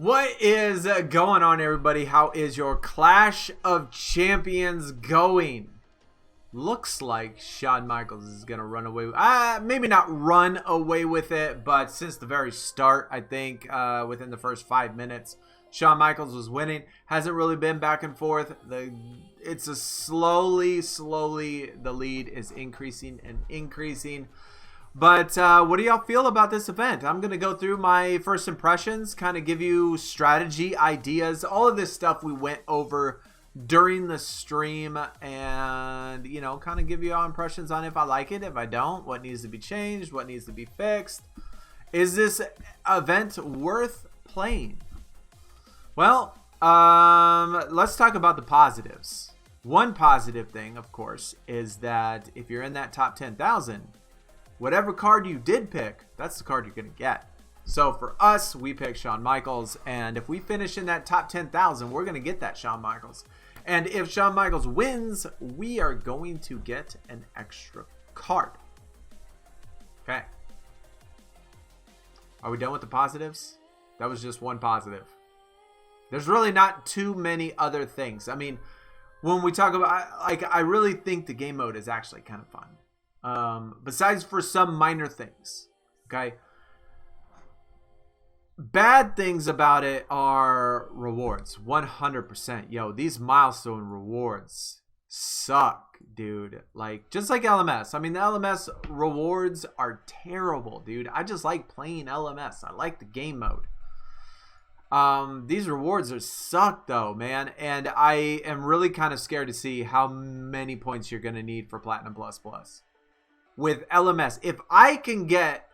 What is going on, everybody? How is your Clash of Champions going? Looks like Shawn Michaels is going to run away. Maybe not run away with it, but since the very start, I think within the first 5 minutes, Shawn Michaels was winning. Hasn't really been back and forth. It's a slowly, the lead is increasing and increasing. But what do y'all feel about this event? I'm going to go through my first impressions, kind of give you strategy, ideas, all of this stuff we went over during the stream, and, you know, kind of give you all impressions on if I like it, if I don't, what needs to be changed, what needs to be fixed. Is this event worth playing? Well, let's talk about the positives. One positive thing, of course, is that if you're in that top 10,000, whatever card you did pick, that's the card you're going to get. So for us, we picked Shawn Michaels, and if we finish in that top 10,000, we're going to get that Shawn Michaels. And if Shawn Michaels wins, we are going to get an extra card. Okay. Are we done with the positives? That was just one positive. There's really not too many other things. I mean, when we talk about, like, I really think the game mode is actually kind of fun. Besides for some minor things, okay? Bad things about it are rewards, 100%. Yo, these milestone rewards suck, dude. Like, just like LMS. I mean, the LMS rewards are terrible, dude. I just like playing LMS. I like the game mode. These rewards suck though, man. And I am really kind of scared to see how many points you're going to need for Platinum Plus. With LMS, if I can get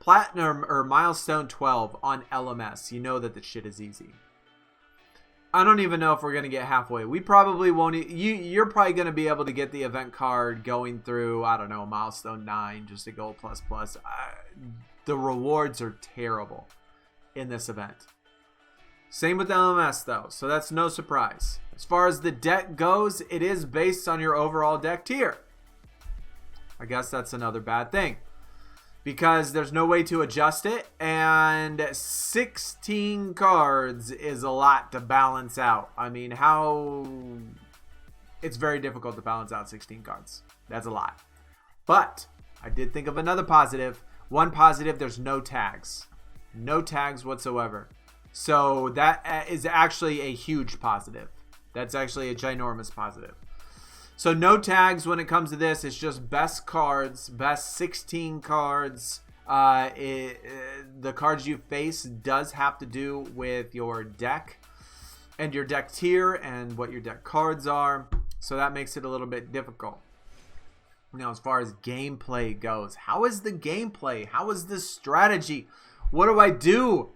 Platinum or Milestone 12 on LMS, you know that the shit is easy. I don't even know if we're going to get halfway. We probably won't. You're probably going to be able to get the event card going through, I don't know, Milestone 9 just to go plus. The rewards are terrible in this event. Same with LMS though, so that's no surprise. As far as the deck goes, it is based on your overall deck tier. I guess that's another bad thing because there's no way to adjust it, and 16 cards is a lot to balance out. I mean, it's very difficult to balance out 16 cards. That's a lot. But I did think of another positive. One positive, there's no tags. No tags whatsoever. So that is actually a huge positive. That's actually a ginormous positive. So no tags when it comes to this. It's just best cards, best 16 cards. The cards you face does have to do with your deck and your deck tier and what your deck cards are. So that makes it a little bit difficult. Now, as far as gameplay goes, how is the gameplay? How is the strategy? What do I do?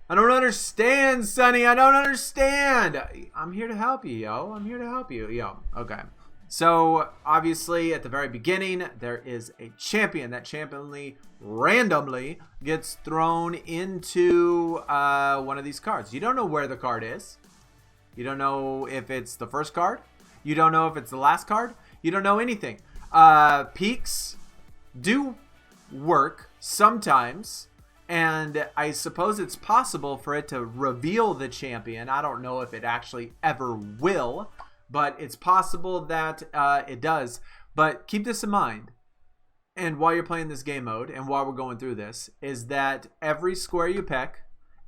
I don't understand, Sunny. I don't understand. I'm here to help you, yo. I'm here to help you, yo. Okay. So, obviously, at the very beginning, there is a champion. That champion randomly gets thrown into one of these cards. You don't know where the card is. You don't know if it's the first card. You don't know if it's the last card. You don't know anything. Peaks do work sometimes. And I suppose it's possible for it to reveal the champion. I don't know if it actually ever will, but it's possible that it does. But keep this in mind, and while you're playing this game mode, and while we're going through this, is that every square you pick,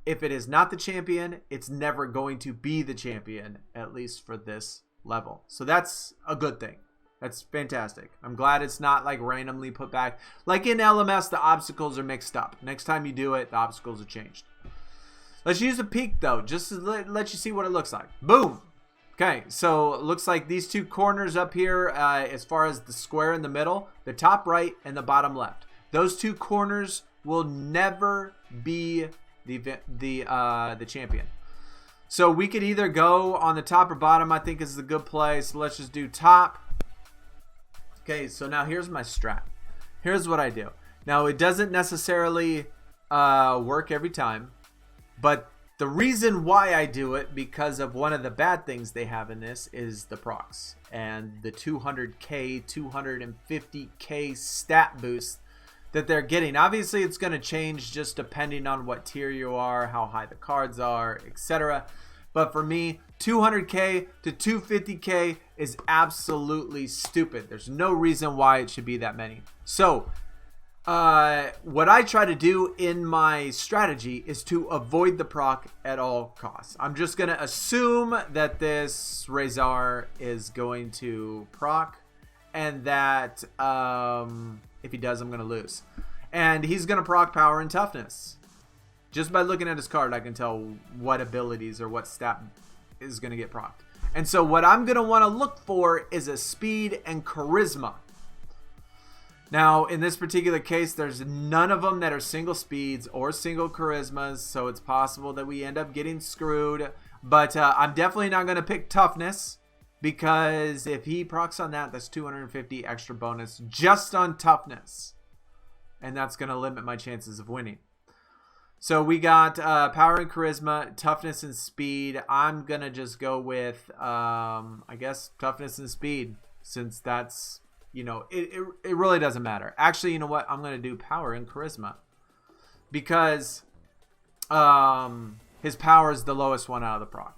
if it is not the champion, it's never going to be the champion, at least for this level. So that's a good thing. That's fantastic. I'm glad it's not like randomly put back. Like in LMS, the obstacles are mixed up. Next time you do it, the obstacles are changed. Let's use a peek though, just to let you see what it looks like. Boom. Okay, so it looks like these two corners up here, as far as the square in the middle, the top right and the bottom left. Those two corners will never be the champion. So we could either go on the top or bottom. I think is a good play. So let's just do top. Okay, so now here's my strat. Here's what I do. Now, it doesn't necessarily work every time, but the reason why I do it, because of one of the bad things they have in this, is the procs and the 200k, 250k stat boost that they're getting. Obviously, it's going to change just depending on what tier you are, how high the cards are, etc. But for me, 200k to 250k is absolutely stupid. There's no reason why it should be that many. So what I try to do in my strategy is to avoid the proc at all costs. I'm just going to assume that this Razor is going to proc, and that if he does, I'm going to lose. And he's going to proc power and toughness. Just by looking at his card, I can tell what abilities or what stat is going to get procced. And so what I'm going to want to look for is a speed and charisma. Now, in this particular case, there's none of them that are single speeds or single charismas, so it's possible that we end up getting screwed. But I'm definitely not going to pick toughness, because if he procs on that, that's 250 extra bonus just on toughness. And that's going to limit my chances of winning. So we got power and charisma, toughness and speed. I'm going to just go with, I guess, toughness and speed, since that's, you know, it really doesn't matter. Actually, you know what? I'm going to do power and charisma, because his power is the lowest one out of the proc.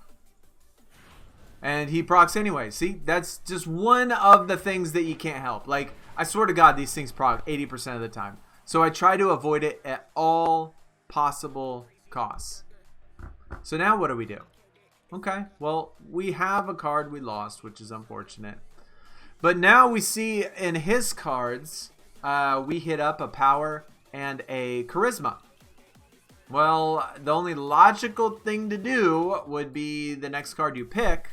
And he procs anyway. See, that's just one of the things that you can't help. Like, I swear to God, these things proc 80% of the time. So I try to avoid it at all possible costs. So now what do we do? Okay, well, we have a card we lost, which is unfortunate. But now we see in his cards, we hit up a power and a charisma. Well, the only logical thing to do would be the next card you pick,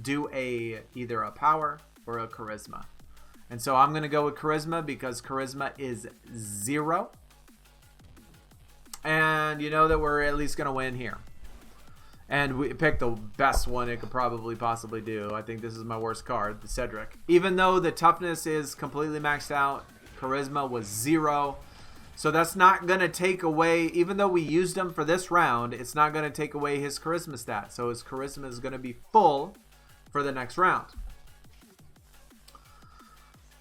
do either a power or a charisma. And so I'm going to go with charisma, because charisma is 0. And you know that we're at least going to win here. And we picked the best one it could probably possibly do. I think this is my worst card, the Cedric. Even though the toughness is completely maxed out, charisma was 0. So that's not going to take away, even though we used him for this round, it's not going to take away his charisma stat. So his charisma is going to be full for the next round.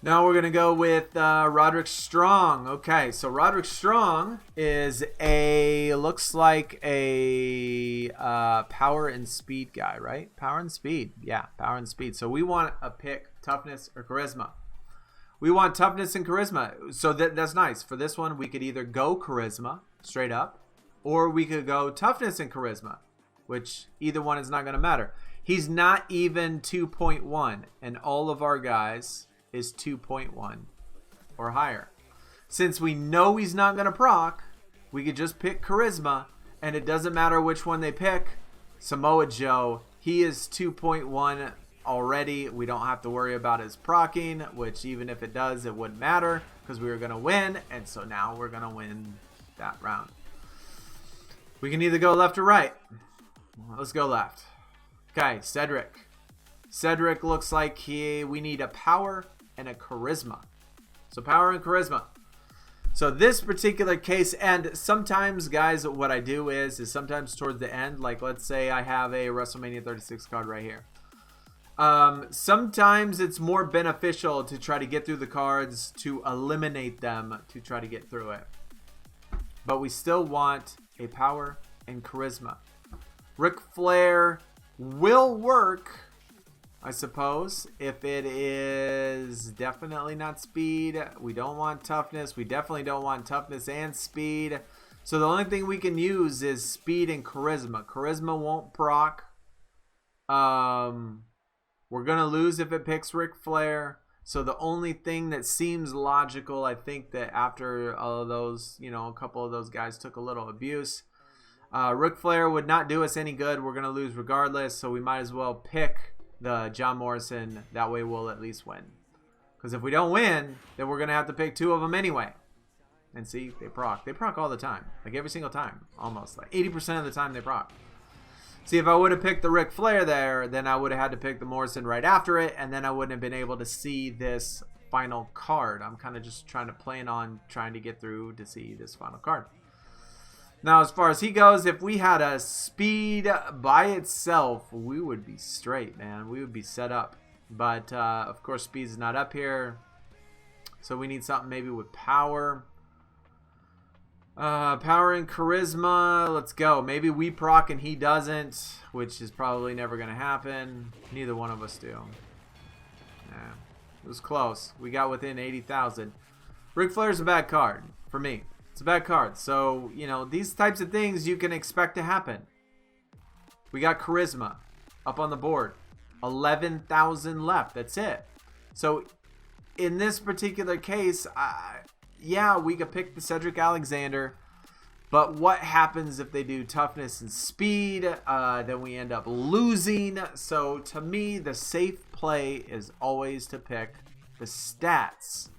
Now we're going to go with Roderick Strong. Okay, so Roderick Strong is looks like a power and speed guy, right? Power and speed. Yeah, power and speed. So we want a pick toughness or charisma. We want toughness and charisma. So that's nice. For this one, we could either go charisma straight up, or we could go toughness and charisma, which either one is not going to matter. He's not even 2.1, and all of our guys is 2.1 or higher. Since we know he's not going to proc, we could just pick charisma, and it doesn't matter which one they pick. Samoa Joe, he is 2.1 already. We don't have to worry about his procking, which even if it does, it wouldn't matter, because we were going to win, and so now we're going to win that round. We can either go left or right. Let's go left. Okay, Cedric. Cedric looks like we need a power and a charisma. So power and charisma. So this particular case, and sometimes, guys, what I do is sometimes towards the end, like let's say I have a WrestleMania 36 card right here. Sometimes it's more beneficial to try to get through the cards, to eliminate them, to try to get through it. But we still want a power and charisma. Ric Flair will work, I suppose, if it is definitely not speed. We don't want toughness. We definitely don't want toughness and speed. So the only thing we can use is speed and charisma. Charisma won't proc. We're going to lose if it picks Ric Flair. So the only thing that seems logical, I think that after all of those, you know, a couple of those guys took a little abuse, Ric Flair would not do us any good. We're going to lose regardless. So we might as well pick the John Morrison. That way we'll at least win. Because if we don't win, then we're going to have to pick 2 of them anyway. And see, they proc. They proc all the time. Like every single time. Almost. Like 80% of the time they proc. See, if I would have picked the Ric Flair there, then I would have had to pick the Morrison right after it. And then I wouldn't have been able to see this final card. I'm kind of just trying to plan on trying to get through to see this final card. Now, as far as he goes, if we had a speed by itself, we would be straight, man. We would be set up. But, of course, speed's not up here. So we need something maybe with power. Power and charisma. Let's go. Maybe we proc and he doesn't, which is probably never going to happen. Neither one of us do. Yeah, it was close. We got within 80,000. Ric Flair's a bad card for me. It's a bad card. So, you know, these types of things you can expect to happen. We got charisma up on the board. 11,000 left. That's it. So, in this particular case, yeah, we could pick the Cedric Alexander, but what happens if they do toughness and speed? Then we end up losing. So to me, the safe play is always to pick the stats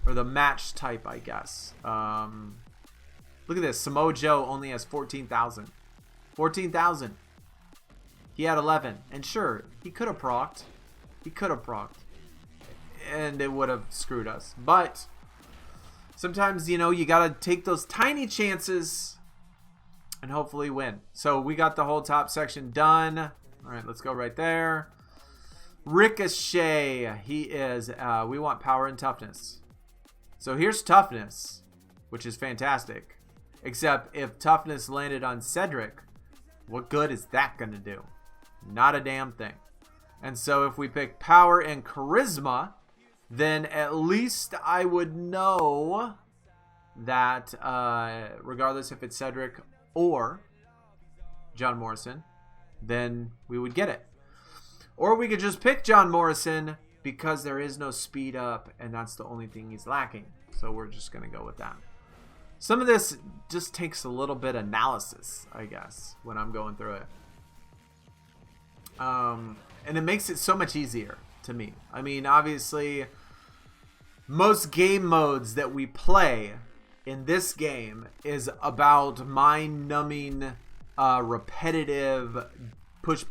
or the match type, I guess. Look at this. Samoa Joe only has 14,000. 14,000. He had 11. And sure, he could have procced. He could have procced. And it would have screwed us. But sometimes, you know, you got to take those tiny chances and hopefully win. So we got the whole top section done. All right, let's go right there. Ricochet. He is, we want power and toughness. So here's toughness, which is fantastic. Except if toughness landed on Cedric, what good is that going to do? Not a damn thing. And so if we pick power and charisma, then at least I would know that regardless if it's Cedric or John Morrison, then we would get it. Or we could just pick John Morrison because there is no speed up and that's the only thing he's lacking. So we're just going to go with that. Some of this just takes a little bit of analysis, I guess, when I'm going through it. And it makes it so much easier to me. I mean, obviously, most game modes that we play in this game is about mind-numbing, repetitive push,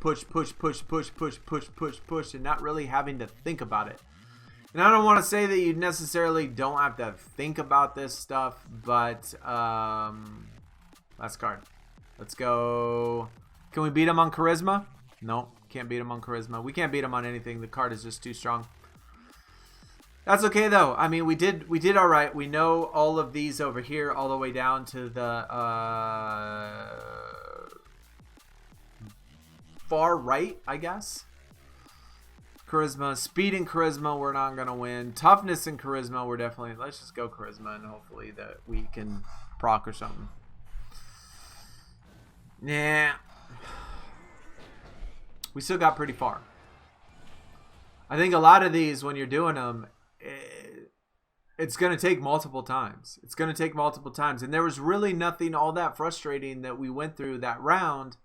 and not really having to think about it. And I don't want to say that you necessarily don't have to think about this stuff, but last card. Let's go. Can we beat him on charisma? No, can't beat him on charisma. We can't beat him on anything. The card is just too strong. That's okay though. I mean, we did all right. We know all of these over here, all the way down to the far right, I guess. Charisma, speed and charisma, we're not gonna win. Toughness and charisma, we're definitely. Let's just go charisma and hopefully that we can proc or something. Nah. We still got pretty far. I think a lot of these, when you're doing them, it's going to take multiple times. It's going to take multiple times. And there was really nothing all that frustrating that we went through that round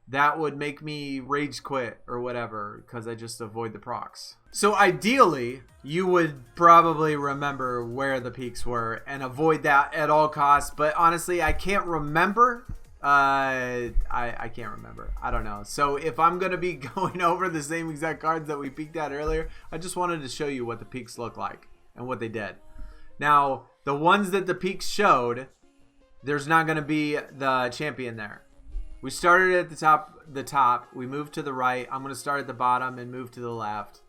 that would make me rage quit or whatever because I just avoid the procs. So ideally, you would probably remember where the peaks were and avoid that at all costs. But honestly, I can't remember. I can't remember. I don't know. So if I'm going to be going over the same exact cards that we peaked at earlier, I just wanted to show you what the peaks look like and what they did. Now, the ones that the peaks showed, there's not going to be the champion there. We started at the top. We moved to the right. I'm going to start at the bottom and move to the left.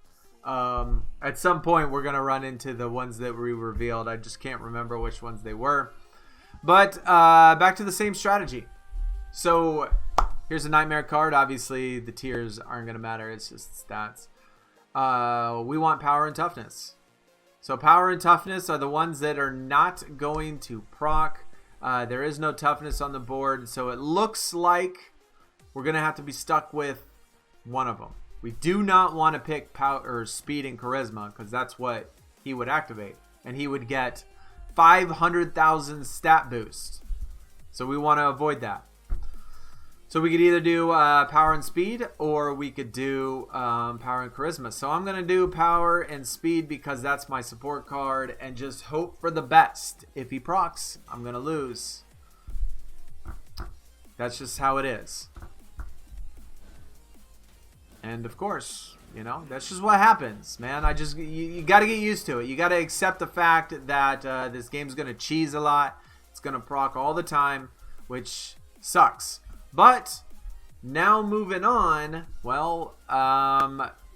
At some point, we're going to run into the ones that we revealed. I just can't remember which ones they were. But back to the same strategy. So here's a nightmare card. Obviously, the tiers aren't going to matter. It's just stats. We want power and toughness. So power and toughness are the ones that are not going to proc. There is no toughness on the board. So it looks like we're going to have to be stuck with one of them. We do not want to pick power or speed and charisma because that's what he would activate. And he would get 500,000 stat boost. So we want to avoid that. So we could either do power and speed or we could do power and charisma. So I'm going to do power and speed because that's my support card and just hope for the best. If he procs, I'm going to lose. That's just how it is. And of course, you know, that's just what happens, man. You got to get used to it. You got to accept the fact that this game's going to cheese a lot. It's going to proc all the time, which sucks. But now moving on, well,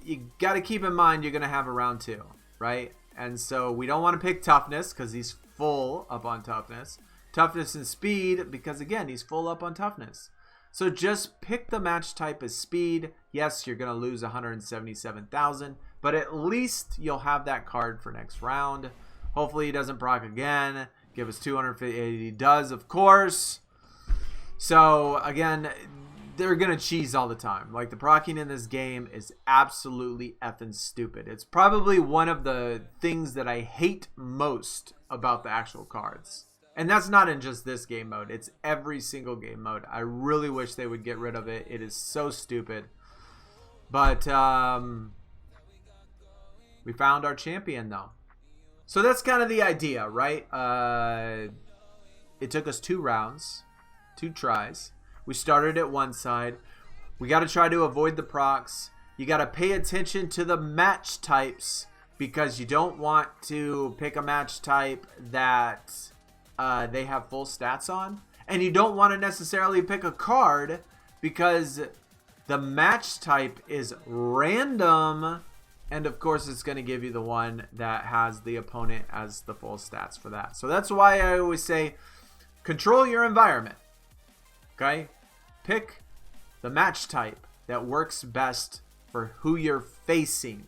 you got to keep in mind you're going to have a round 2, right? And so we don't want to pick toughness because he's full up on toughness. toughness and speed, because again, he's full up on toughness. So just pick the match type as speed. Yes, you're going to lose 177,000, but at least you'll have that card for next round. Hopefully he doesn't proc again. Give us 250. He does, of course. So again, they're going to cheese all the time. Like, the proccing in this game is absolutely effing stupid. It's probably one of the things that I hate most about the actual cards. And that's not in just this game mode. It's every single game mode. I really wish they would get rid of it. It is so stupid. But we found our champion, though. So that's kind of the idea, right? It took us 2 rounds, 2 tries. We started at one side. We got to try to avoid the procs. You got to pay attention to the match types, because you don't want to pick a match type that they have full stats on. And you don't want to necessarily pick a card because the match type is random. And of course, it's going to give you the one that has the opponent as the full stats for that. So that's why I always say, control your environment. Okay? Pick the match type that works best for who you're facing.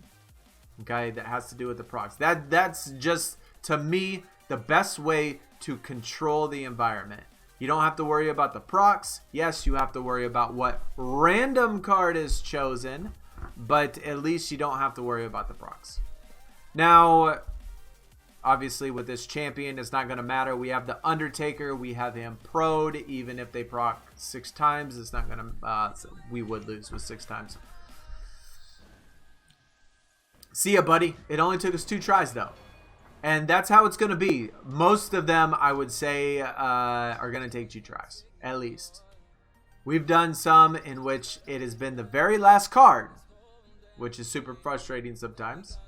Okay? That has to do with the procs. That's just, to me, the best way to control the environment. You don't have to worry about the procs. Yes, you have to worry about what random card is chosen, but at least you don't have to worry about the procs. Now, obviously with this champion, it's not going to matter. We have the Undertaker. We have him pro'd. Even if they proc 6 times, it's not going to... so we would lose with 6 times. See ya, buddy. It only took us 2 tries, though. And that's how it's going to be. Most of them, I would say, are going to take 2 tries, at least. We've done some in which it has been the very last card, which is super frustrating sometimes.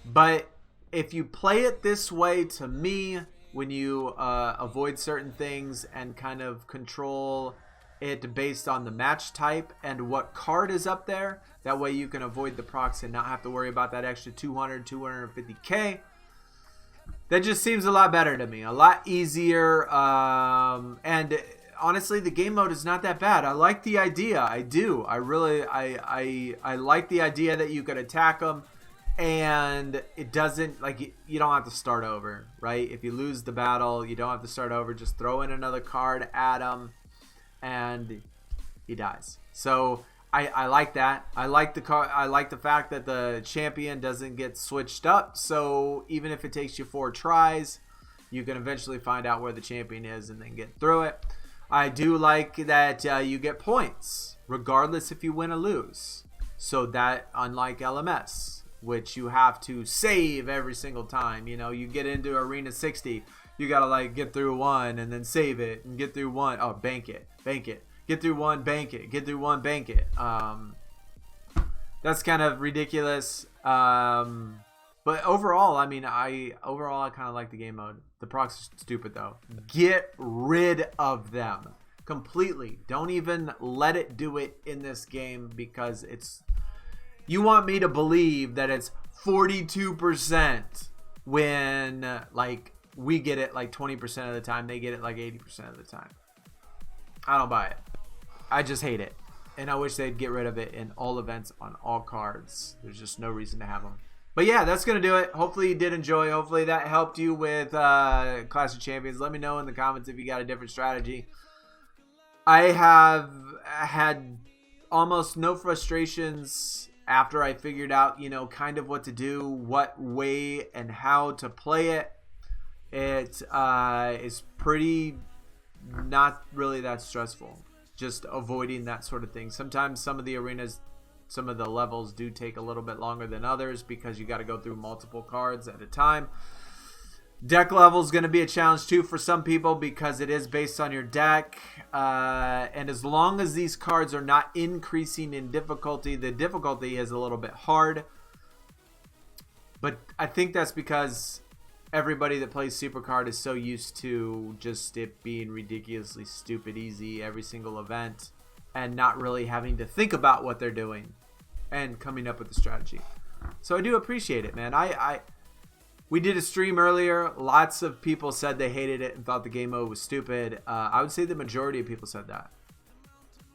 But if you play it this way, to me, when you avoid certain things and kind of control it based on the match type and what card is up there, that way you can avoid the procs and not have to worry about that extra 200, 250k. That just seems a lot better to me. A lot easier. And honestly, the game mode is not that bad. I like the idea. I do. I really, I like the idea that you could attack them. And it doesn't, like, you don't have to start over, right? If you lose the battle, you don't have to start over. Just throw in another card at him, and he dies. So I like that. I like the fact that the champion doesn't get switched up. So even if it takes you 4 tries, you can eventually find out where the champion is and then get through it. I do like that you get points regardless if you win or lose. So that, unlike LMS, which you have to save every single time. You know, you get into Arena 60, you gotta like get through 1 and then save it and get through 1. Oh, bank it. Get through 1, bank it. Get through 1, bank it. That's kind of ridiculous. But overall, I mean, I kind of like the game mode. The procs are stupid though. Get rid of them completely. Don't even let it do it in this game, because it's... You want me to believe that it's 42% when, like, we get it like 20% of the time. They get it like 80% of the time. I don't buy it. I just hate it. And I wish they'd get rid of it in all events on all cards. There's just no reason to have them. But yeah, that's going to do it. Hopefully you did enjoy. Hopefully that helped you with Clash of Champions. Let me know in the comments if you got a different strategy. I have had almost no frustrations after I figured out, you know, kind of what to do, what way and how to play it. It is pretty not really that stressful. Just avoiding that sort of thing. Sometimes some of the arenas, some of the levels do take a little bit longer than others because you got to go through multiple cards at a time. Deck level is going to be a challenge too for some people because it is based on your deck. And as long as these cards are not increasing in difficulty, the difficulty is a little bit hard. But I think that's because everybody that plays SuperCard is so used to just it being ridiculously stupid easy every single event and not really having to think about what they're doing and coming up with a strategy. So I do appreciate it, man. We did a stream earlier. Lots of people said they hated it and thought the game mode was stupid. I would say the majority of people said that.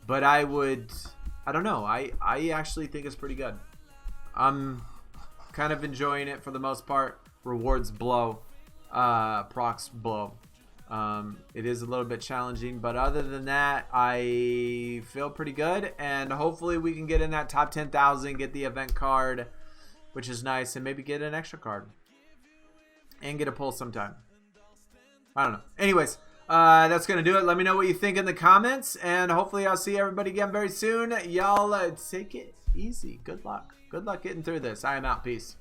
But I don't know. I actually think it's pretty good. I'm kind of enjoying it for the most part. Rewards blow. Procs blow. It is a little bit challenging, but other than that, I feel pretty good, and hopefully we can get in that top 10,000, get the event card, which is nice, and maybe get an extra card and get a pull sometime. I don't know. Anyways, that's gonna do it. Let me know what you think in the comments, and hopefully I'll see everybody again very soon. Y'all take it easy. Good luck getting through this. I am out. Peace.